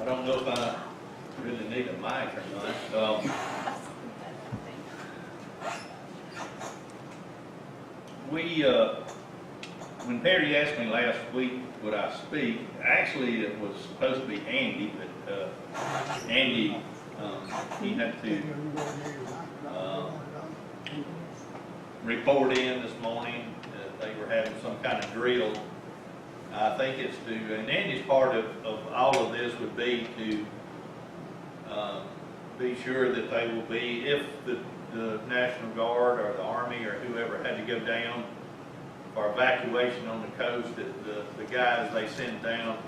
I don't know if I really need a mic or not. When Perry asked me last week would I speak, actually it was supposed to be Andy, but Andy, he had to report in this morning that they were having some kind of drill. I think it's to, and Andy's part of all of this would be to be sure that they will be, if the National Guard or the Army or whoever had to go down for evacuation on the coast, that the guys they send down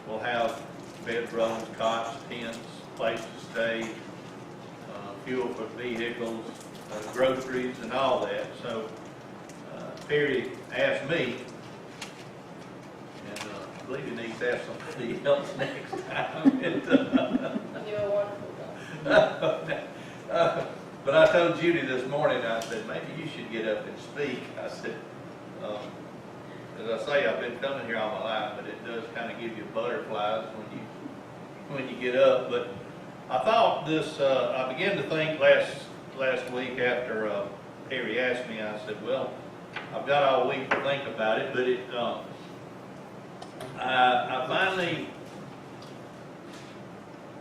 will have bedrolls, cots, tents, place to stay, fuel for vehicles, groceries, and all that. So Perry asked me, and I believe he needs to ask somebody else next time. You're a wonderful guy. But I told Judy this morning, I said, maybe you should get up and speak. I said, as I say, I've been coming here all my life, but it does kind of give you butterflies when you get up. But I thought this, I began to think last week after Perry asked me, I said, well, I've got all week to think about it, but I finally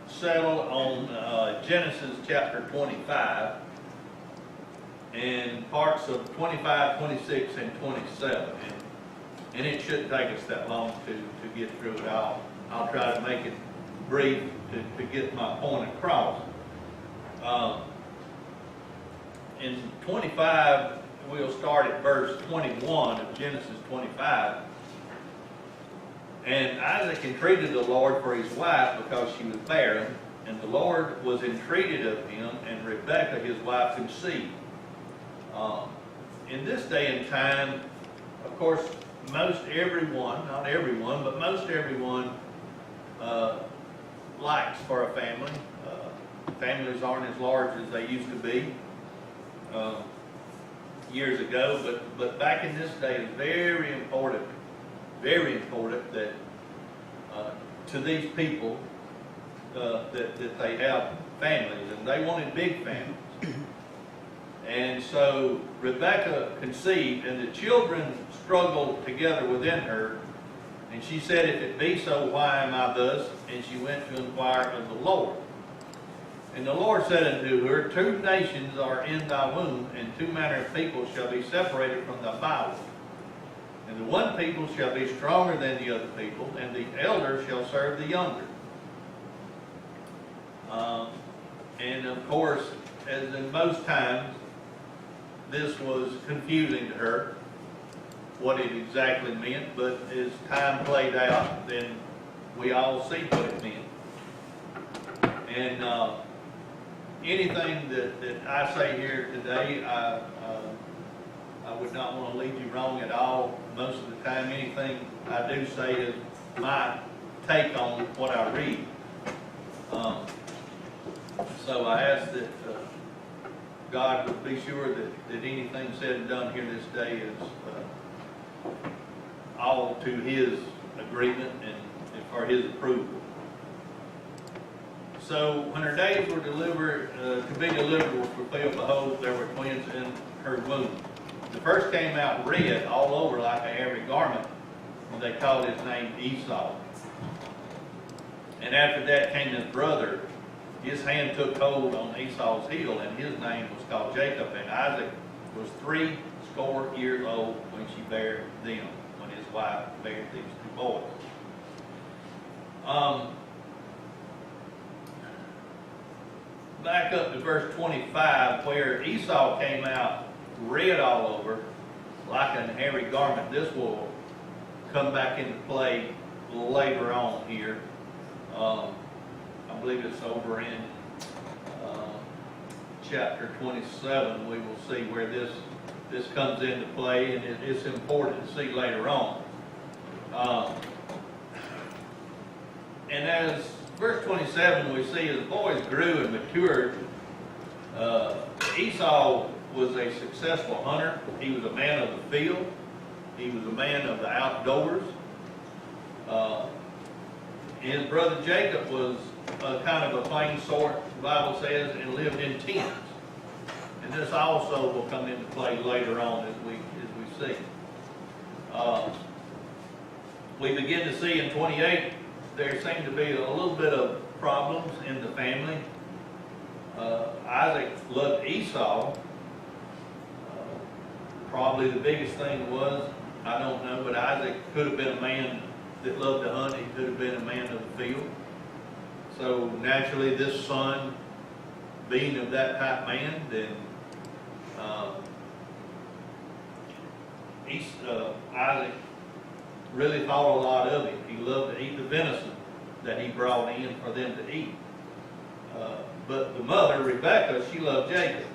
settled on Genesis chapter 25 and parts of 25, 26, and 27. And it shouldn't take us that long to get through it all. I'll try to make it brief to get my point across. In 25, we'll start at verse 21 of Genesis 25. And Isaac entreated the Lord for his wife because she was barren, and the Lord was entreated of him, and Rebekah his wife conceived. In this day and time, of course, most everyone, not everyone, but most everyone likes for a family. Families aren't as large as they used to be years ago, but back in this day, it's very important that to these people that they have families, and they wanted big families. And so Rebekah conceived, and the children struggled together within her. And she said, if it be so, why am I thus? And she went to inquire of the Lord. And the Lord said unto her, 2 nations are in thy womb, and 2 manner of people shall be separated from thy bowels. And the one people shall be stronger than the other people, and the elder shall serve the younger. And of course, as in most times, this was confusing to her, what it exactly meant, but as time played out, then we all see what it meant. And anything that I say here today, I would not want to lead you wrong at all. Most of the time, anything I do say is my take on what I read. So I ask that God would be sure that anything said and done here this day is all to His agreement and for His approval. So when her days were delivered, to be delivered were fulfilled, behold, there were twins in her womb. The first came out red all over like a hairy garment, and they called his name Esau. And after that came his brother. His hand took hold on Esau's heel, and his name was called Jacob. And Isaac was 80 years old when she bare them, when his wife bare these 2 boys. Back up to verse 25, where Esau came out red all over, like an hairy garment. This will come back into play later on here. I believe it's over in chapter 27. We will see where this comes into play, and it's important to see later on. And as verse 27, we see as boys grew and matured, Esau was a successful hunter. He was a man of the field. He was a man of the outdoors. his brother Jacob was kind of a plain sort, the Bible says, and lived in tents. And this also will come into play later on as we see. We begin to see in 28, there seemed to be a little bit of problems in the family. Isaac loved Esau. Probably the biggest thing was, I don't know, but Isaac could have been a man that loved to hunt. He could have been a man of the field. So naturally, this son, being of that type man, then Isaac really thought a lot of him. He loved to eat the venison that he brought in for them to eat. But the mother, Rebekah, she loved Jacob.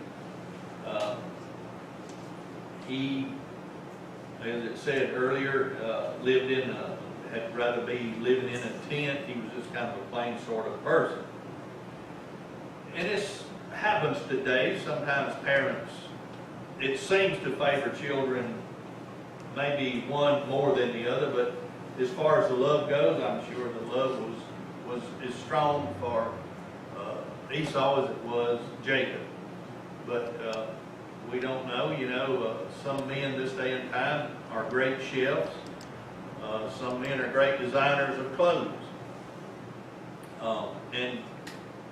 He, as it said earlier, had rather be living in a tent. He was just kind of a plain sort of person. And this happens today. Sometimes parents, it seems to favor children, maybe one more than the other, but as far as the love goes, I'm sure the love was as strong for Esau as it was Jacob. But we don't know, some men this day and time are great chefs. Some men are great designers of clothes. And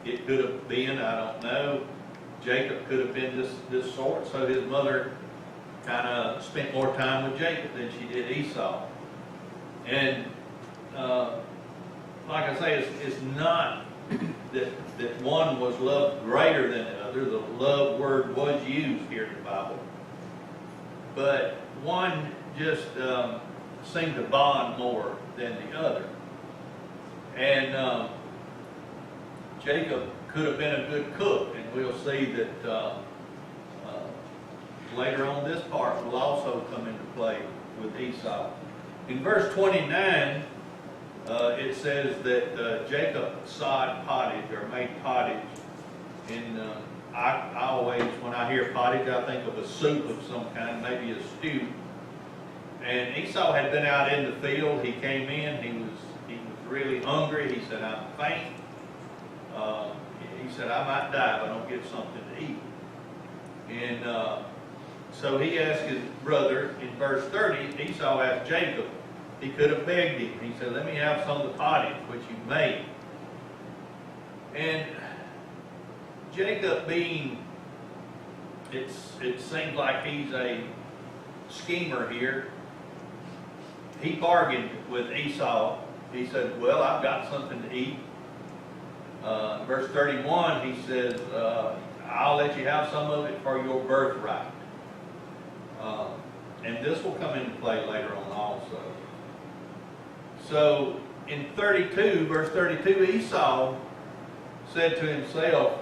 it could have been, I don't know, Jacob could have been this sort, so his mother kind of spent more time with Jacob than she did Esau. And like I say, it's not that one was loved greater than the other. The love word was used here in the Bible. But one just seemed to bond more than the other. And Jacob could have been a good cook, and we'll see that later on this part will also come into play with Esau. In verse 29, it says that Jacob sod pottage, or made pottage. And I always, when I hear pottage, I think of a soup of some kind, maybe a stew. And Esau had been out in the field. He came in. He was really hungry. He said, "I'm faint." He said, "I might die if I don't get something to eat." And so he asked his brother in verse 30. Esau asked Jacob. He could have begged him. He said, "Let me have some of the pottage which you made." And Jacob, being, it seems like he's a schemer here. He bargained with Esau. He said, "Well, I've got something to eat." Verse 31, he says, "I'll let you have some of it for your birthright." And this will come into play later on also. So in 32, verse 32, Esau said to himself,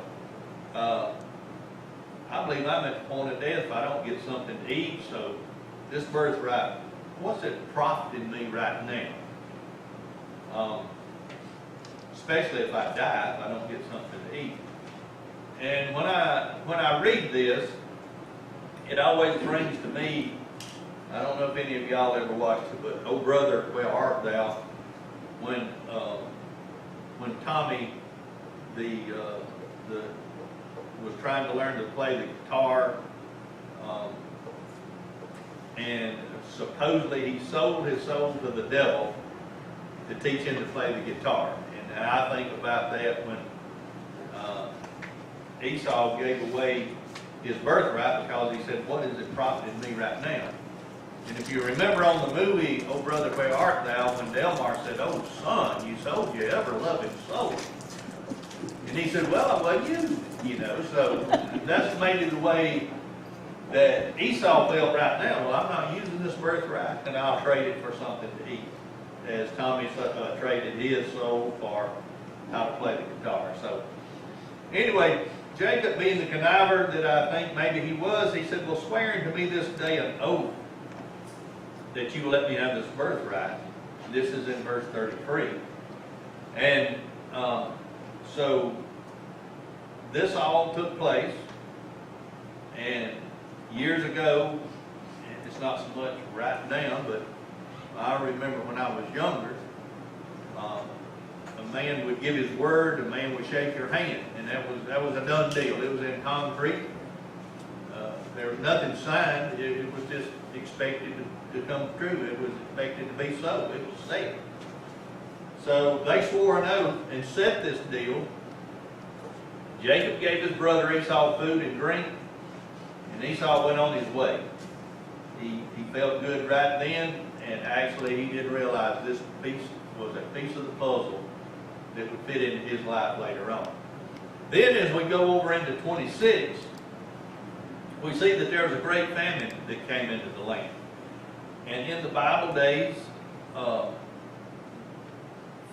"I believe I'm at the point of death if I don't get something to eat, so this birthright, what's it profiting me right now? Especially if I die, if I don't get something to eat." And when I read this, it always brings to me, I don't know if any of y'all ever watched it, but "Oh Brother, Where Art Thou?" When Tommy was trying to learn to play the guitar, and supposedly he sold his soul to the devil to teach him to play the guitar. And I think about that when Esau gave away his birthright because he said, "What is it profiting me right now?" And if you remember on the movie, "Oh Brother, Where Art Thou?" when Delmar said, "Oh son, you sold your ever-loving soul." And he said, "Well, I wasn't using it," so that's maybe the way that Esau felt right now. "Well, I'm not using this birthright, and I'll trade it for something to eat," as Tommy traded his soul for how to play the guitar. So anyway, Jacob, being the conniver that I think maybe he was, he said, "Well, swear unto me this day an oath that you will let me have this birthright." This is in verse 33. And so this all took place, and years ago, and it's not so much right now, but I remember when I was younger, a man would give his word, a man would shake your hand, and that was a done deal. It was in concrete. There was nothing signed. It was just expected to come true. It was expected to be so. It was said. So they swore an oath and set this deal. Jacob gave his brother Esau food and drink, and Esau went on his way. He felt good right then, and actually he didn't realize this piece was a piece of the puzzle that would fit into his life later on. Then as we go over into 26, we see that there was a great famine that came into the land. And in the Bible days,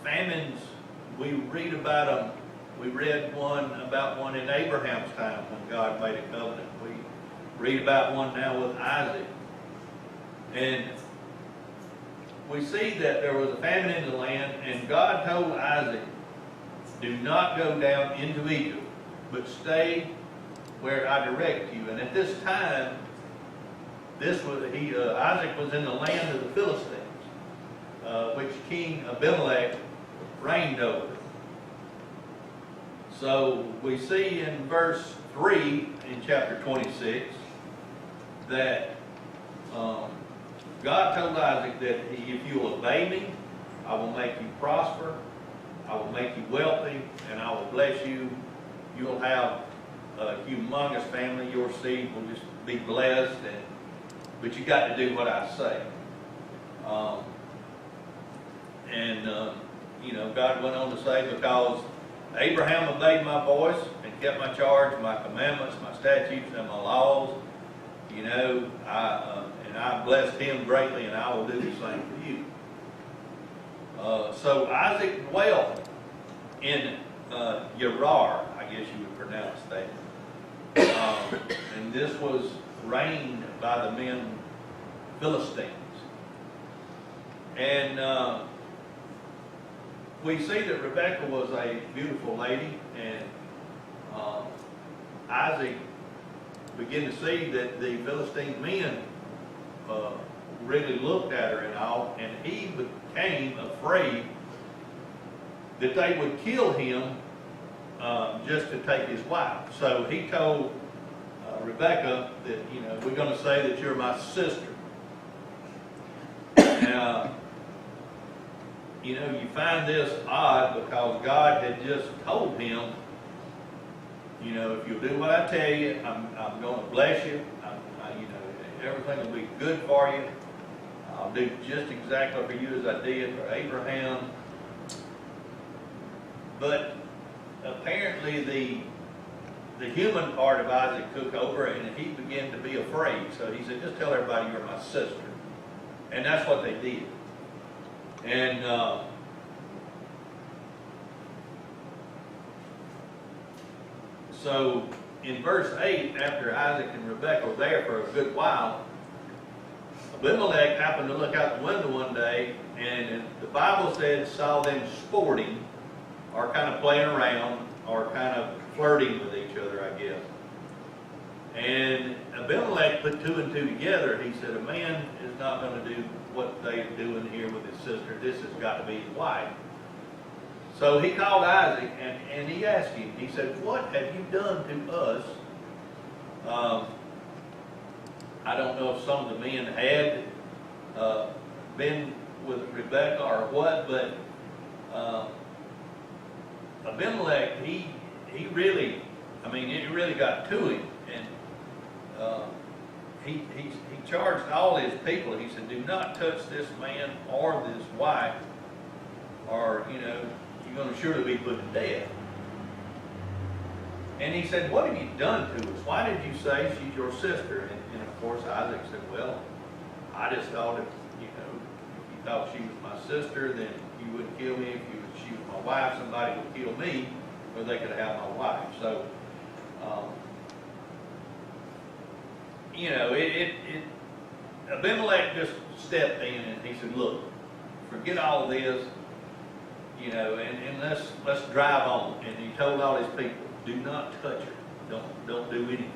famines, we read about them. We read about one in Abraham's time when God made a covenant. We read about one now with Isaac. And we see that there was a famine in the land, and God told Isaac, do not go down into Egypt, but stay where I direct you. And at this time, Isaac was in the land of the Philistines, which King Abimelech reigned over. So we see in verse 3 in chapter 26 that God told Isaac that if you will obey me, I will make you prosper, I will make you wealthy, and I will bless you. You will have a humongous family. Your seed will just be blessed, but you got to do what I say. God went on to say, because Abraham obeyed my voice and kept my charge, my commandments, my statutes, and my laws, and I blessed him greatly, and I will do the same for you. So Isaac dwelt in Gerar, I guess you would pronounce that. And this was reigned by the men Philistines. And we see that Rebekah was a beautiful lady, and Isaac began to see that the Philistine men really looked at her and all, and he became afraid that they would kill him just to take his wife. So he told Rebekah that, we're going to say that you're my sister. Now, you find this odd because God had just told him, if you'll do what I tell you, I'm going to bless you. Everything will be good for you. I'll do just exactly for you as I did for Abraham. But apparently the human part of Isaac took over, and he began to be afraid. So he said, just tell everybody you're my sister. And that's what they did. And so in verse 8, after Isaac and Rebekah were there for a good while, Abimelech happened to look out the window one day, and the Bible said saw them sporting, or kind of playing around, or kind of flirting with each other, I guess. And Abimelech put two and two together. He said, a man is not going to do what they're doing here with his sister. This has got to be his wife. So he called Isaac, and he asked him, he said, what have you done to us? I don't know if some of the men had been with Rebekah or what, but Abimelech, he really, it really got to him. And he charged all his people. He said, do not touch this man or this wife, or, you're going to surely be put to death. And he said, what have you done to us? Why did you say she's your sister? And of course, Isaac said, well, I just thought if you thought she was my sister, then you wouldn't kill me. If she was my wife, somebody would kill me, or they could have my wife. So, Abimelech just stepped in and he said, look, forget all this, and let's drive on. And he told all his people, do not touch her. Don't do anything.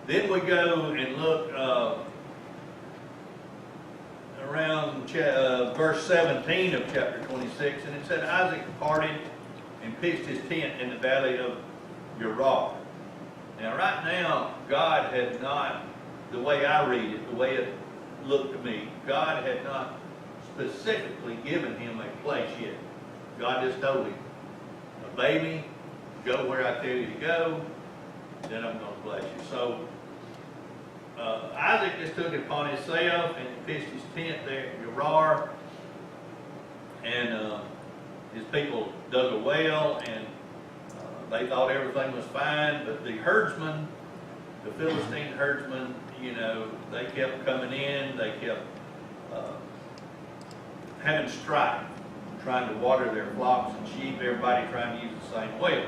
Then we go and look around verse 17 of chapter 26, and it said, Isaac departed and pitched his tent in the valley of Gerar. Now, right now, God had not, the way I read it, the way it looked to me, God had not specifically given him a place yet. God just told him, obey me, go where I tell you to go, then I'm going to bless you. So, Isaac just took it upon himself and pitched his tent there at Gerar, and his people dug a well, and they thought everything was fine, but the herdsmen, the Philistine herdsmen, you know, they kept coming in, they kept having strife, trying to water their flocks and sheep, everybody trying to use the same well.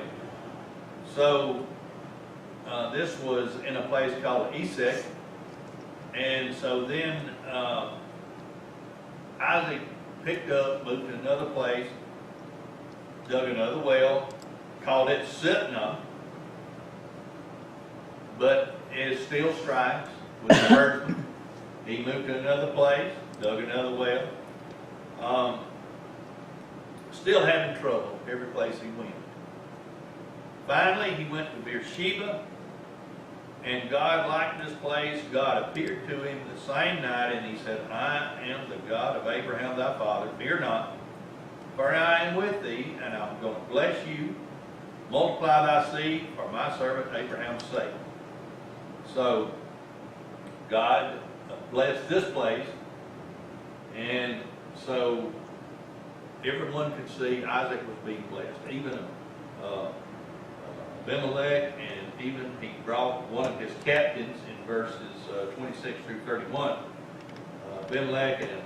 So this was in a place called Esek, and so then Isaac picked up, moved to another place, dug another well, called it Sitnah, but it still strikes with the herdsman. He moved to another place, dug another well, still having trouble every place he went. Finally, he went to Beersheba, and God liked this place. God appeared to him the same night, and he said, I am the God of Abraham thy father. Fear not, for I am with thee, and I'm going to bless you, multiply thy seed for my servant Abraham's sake. So, God blessed this place, and so everyone could see Isaac was being blessed. Even Abimelech, and even he brought one of his captains in verses 26 through 31. Abimelech and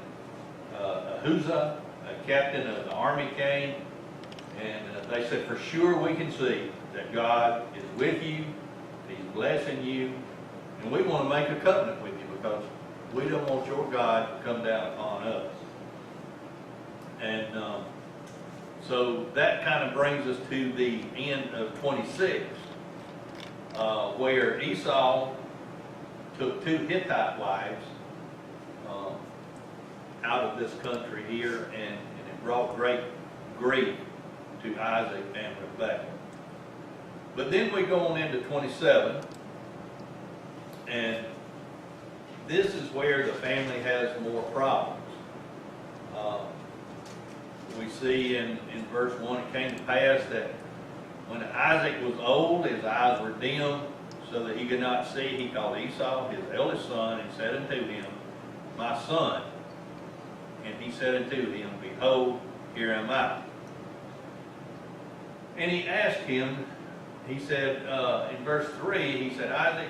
Ahuzah, a captain of the army, came, and they said, for sure we can see that God is with you, he's blessing you, and we want to make a covenant with you because we don't want your God to come down upon us. And so that kind of brings us to the end of 26, where Esau took 2 Hittite wives out of this country here, and it brought great grief to Isaac and Rebekah. But then we go on into 27, and this is where the family has more problems. We see in verse 1, it came to pass that when Isaac was old, his eyes were dim, so that he could not see, he called Esau, his eldest son, and said unto him, my son. And he said unto him, behold, here am I. And he asked him, he said, in verse 3, he said, Isaac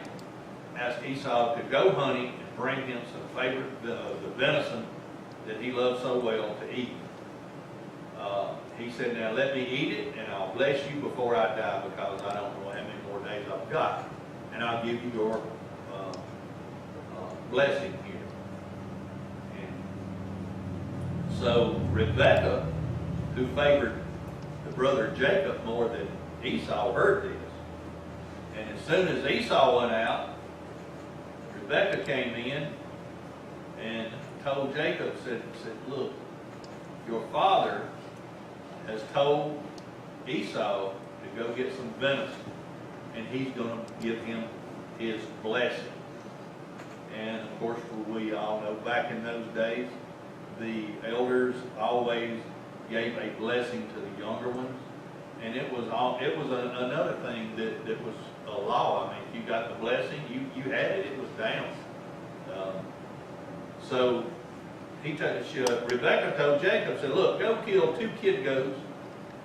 asked Esau to go hunting and bring him some favorite the venison that he loved so well to eat. He said, now let me eat it, and I'll bless you before I die, because I don't know how many more days I've got. And I'll give you your blessing here. And so Rebekah, who favored the brother Jacob more than Esau, heard this. And as soon as Esau went out, Rebekah came in and told Jacob, said, look, your father has told Esau to go get some venison, and he's going to give him his blessing. And of course, we all know back in those days, the elders always gave a blessing to the younger ones, and it was another thing that was a law. I mean, if you got the blessing, you had it; it was down. So Rebekah told Jacob, said, look, go kill 2 kid goats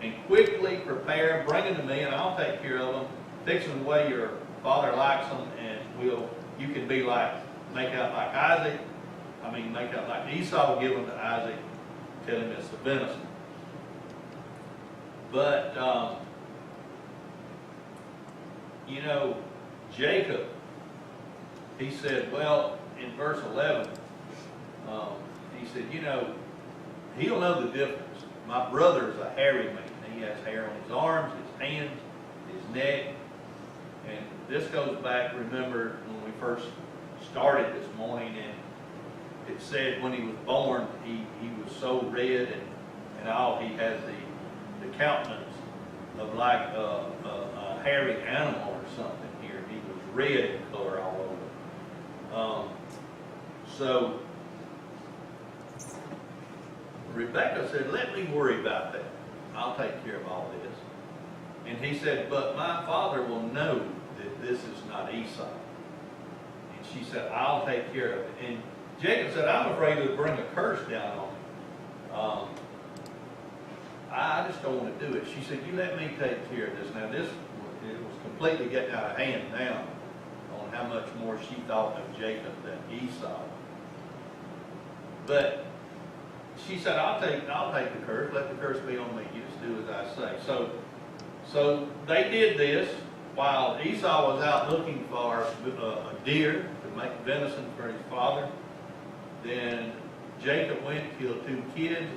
and quickly prepare, bring them to me, and I'll take care of them. Fix them the way your father likes them, and you can be like, make out like Isaac. Make out like Esau, give them to Isaac, tell him it's the venison. But, Jacob, he said, well, in verse 11, he said, he'll know the difference. My brother's a hairy man. He has hair on his arms, his hands, his neck. And this goes back, remember, when we first started this morning, it said when he was born, he was so red and all, he had the countenance of like a hairy animal or something here. He was red in color all over. So Rebecca said, let me worry about that. I'll take care of all this. And he said, but my father will know that this is not Esau. And she said, I'll take care of it. And Jacob said, I'm afraid it'll bring a curse down on me. I just don't want to do it. She said, you let me take care of this. Now this, it was completely getting out of hand now on how much more she thought of Jacob than Esau. But she said, I'll take the curse. Let the curse be on me. You just do as I say. So they did this while Esau was out looking for a deer to make venison for his father. Then Jacob went, killed 2 kids,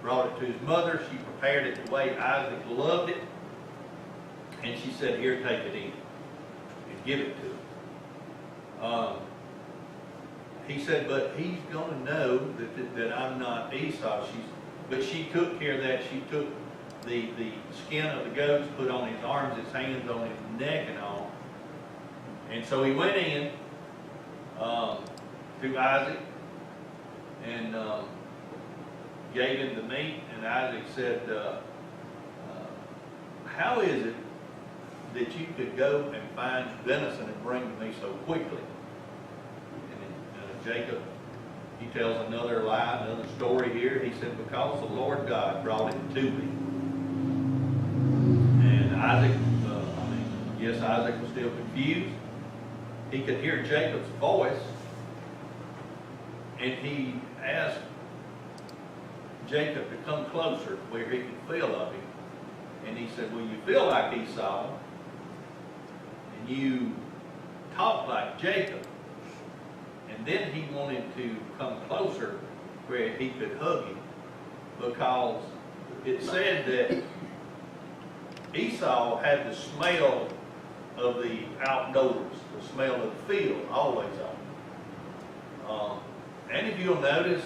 brought it to his mother. She prepared it the way Isaac loved it. And she said, here, take it in and give it to him. He said, but he's going to know that I'm not Esau. But she took care of that. She took the skin of the goats, put on his arms, his hands, on his neck and all. And so he went in to Isaac and gave him the meat. And Isaac said, how is it that you could go and find venison and bring to me so quickly? And Jacob, he tells another lie, another story here. He said, because the Lord God brought it to me. And Isaac, yes, Isaac was still confused. He could hear Jacob's voice. And he asked Jacob to come closer where he could feel of him. And he said, well, you feel like Esau, and you talk like Jacob. And then he wanted to come closer where he could hug him, because it said that Esau had the smell of the outdoors, the smell of the field always on. And if you'll notice,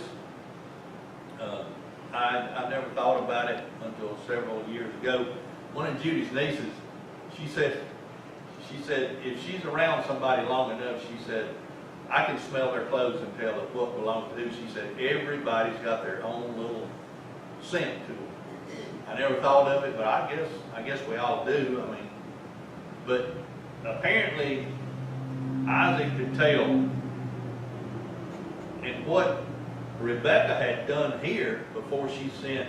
I never thought about it until several years ago. One of Judy's nieces, she said if she's around somebody long enough, she said, I can smell their clothes and tell what belongs to who. She said everybody's got their own little scent to them. I never thought of it, but I guess we all do. I mean, but apparently Isaac could tell. And what Rebecca had done here before she sent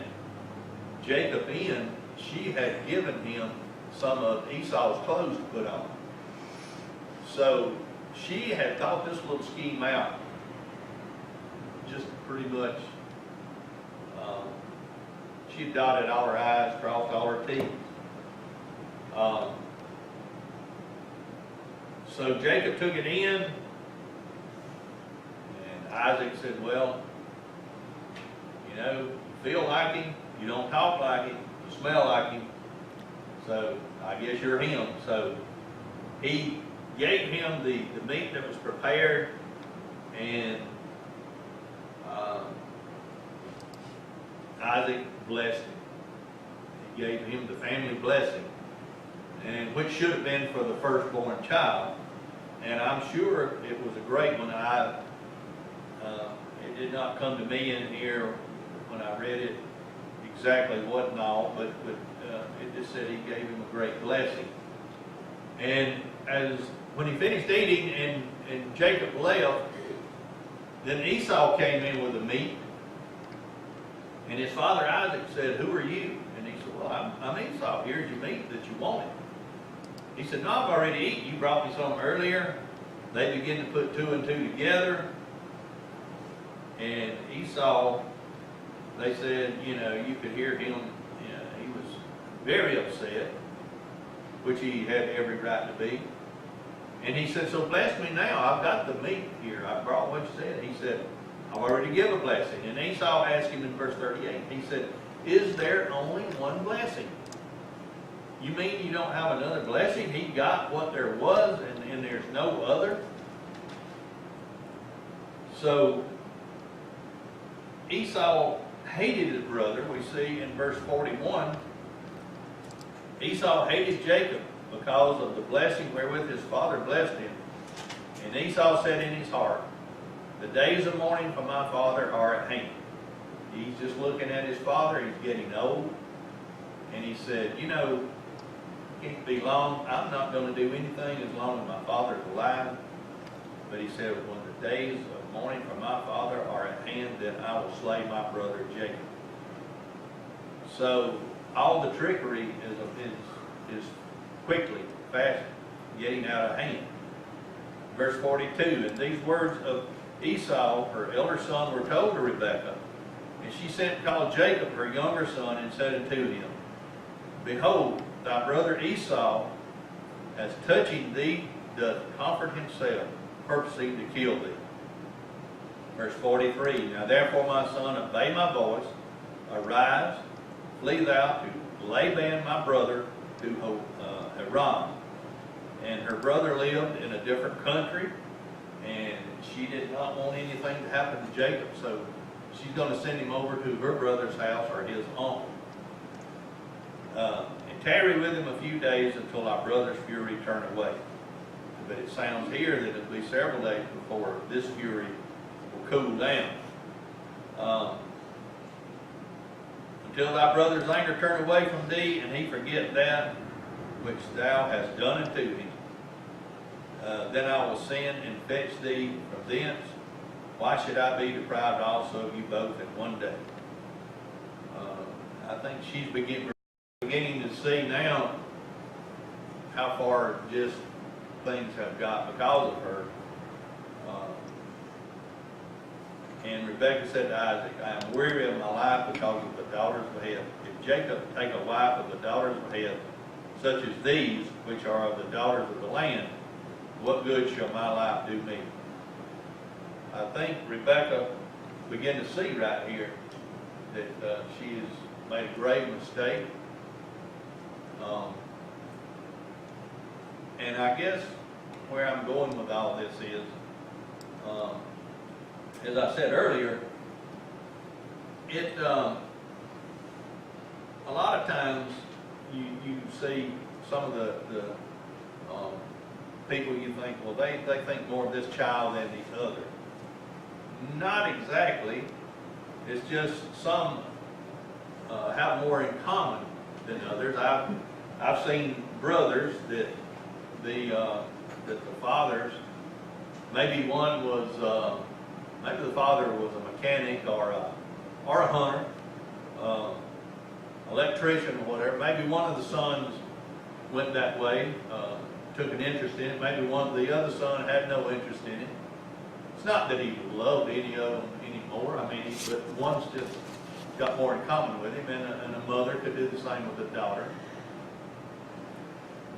Jacob in, she had given him some of Esau's clothes to put on. So she had thought this little scheme out, just pretty much. She dotted all her I's, crossed all her T's. So Jacob took it in, and Isaac said, well, you know, you feel like him, you don't talk like him, you smell like him, so I guess you're him. So he gave him the meat that was prepared, and Isaac blessed him. He gave him the family blessing, and which should have been for the firstborn child. And I'm sure it was a great one. It did not come to me in here when I read it exactly what and all, but it just said he gave him a great blessing. And when he finished eating and Jacob left, then Esau came in with the meat. And his father Isaac said, who are you? And he said, well, I'm Esau. Here's your meat that you wanted. He said, no, I've already eaten. You brought me some earlier. They began to put 2 and 2 together. And Esau, they said, you know, you could hear him, you know, he was very upset, which he had every right to be. And he said, so bless me now. I've got the meat here. I brought what you said. He said, I've already given a blessing. And Esau asked him in verse 38, he said, is there only one blessing? You mean you don't have another blessing? He got what there was and there's no other? So Esau hated his brother. We see in verse 41, Esau hated Jacob because of the blessing wherewith his father blessed him. And Esau said in his heart, the days of mourning for my father are at hand. He's just looking at his father. He's getting old. And he said, you know, it can't be long. I'm not going to do anything as long as my father's alive. But he said, when the days of mourning for my father are at hand, then I will slay my brother Jacob. So all the trickery is quickly, fast, getting out of hand. Verse 42, and these words of Esau, her elder son, were told to Rebekah. And she sent and called Jacob, her younger son, and said unto him, behold, thy brother Esau, as touching thee, doth comfort himself, purposing to kill thee. Verse 43, now therefore, my son, obey my voice, arise, flee thou to Laban my brother, to Haran. And her brother lived in a different country, and she did not want anything to happen to Jacob, so she's going to send him over to her brother's house, or his uncle. And tarry with him a few days until our brother's fury turn away. But it sounds here that it'll be several days before this fury will cool down. Until thy brother's anger turn away from thee, and he forget that which thou hast done unto him. Then I will send and fetch thee from thence. Why should I be deprived also of you both in one day? I think she's beginning to see now how far just things have got because of her. And Rebekah said to Isaac, I am weary of my life because of the daughters of Heth. If Jacob take a wife of the daughters of Heth, such as these, which are of the daughters of the land, what good shall my life do me? I think Rebekah began to see right here that she has made a grave mistake. And I guess where I'm going with all this is, as I said earlier, a lot of times you see some of the people, you think, well, they think more of this child than the other. Not exactly. It's just some have more in common than others. I've seen brothers that the fathers, maybe one was maybe the father was a mechanic or a hunter, electrician or whatever. Maybe one of the sons went that way, took an interest in it. Maybe one of the other son had no interest in it. It's not that he loved any of them anymore. I mean, but one's just got more in common with him, and a mother could do the same with a daughter.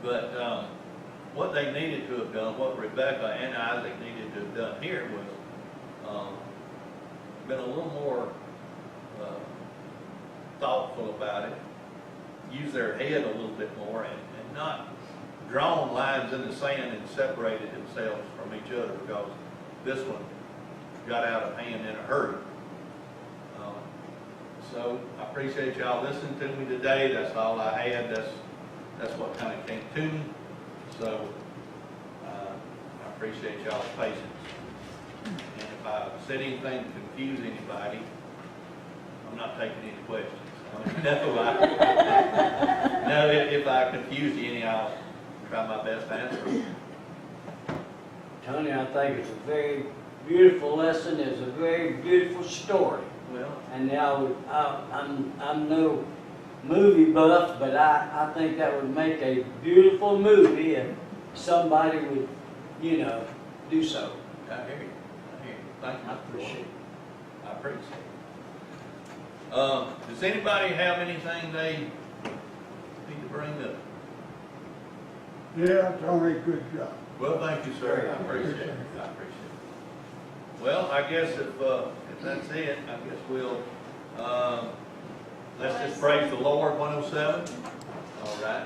But what they needed to have done, what Rebekah and Isaac needed to have done here was been a little more thoughtful about it, use their head a little bit more, and not drawn lines in the sand and separated themselves from each other, because this one got out of hand in a hurry. So I appreciate y'all listening to me today. That's all I had. That's what kind of came to me. So I appreciate y'all's patience. And if I said anything to confuse anybody, I'm not taking any questions. No, if I confused you any, I'll try my best to answer them. Tony, I think it's a very beautiful lesson. It's a very beautiful story. Well, And I'm no movie buff, but I think that would make a beautiful movie if somebody would, do so. I hear you. Thank you. I appreciate it. I appreciate it. Does anybody have anything they need to bring up? Yeah, Tony, good job. Well, thank you, sir. I appreciate it. I appreciate it. Well, I guess if that's it, I guess we'll, let's just praise the Lord, 107. All right.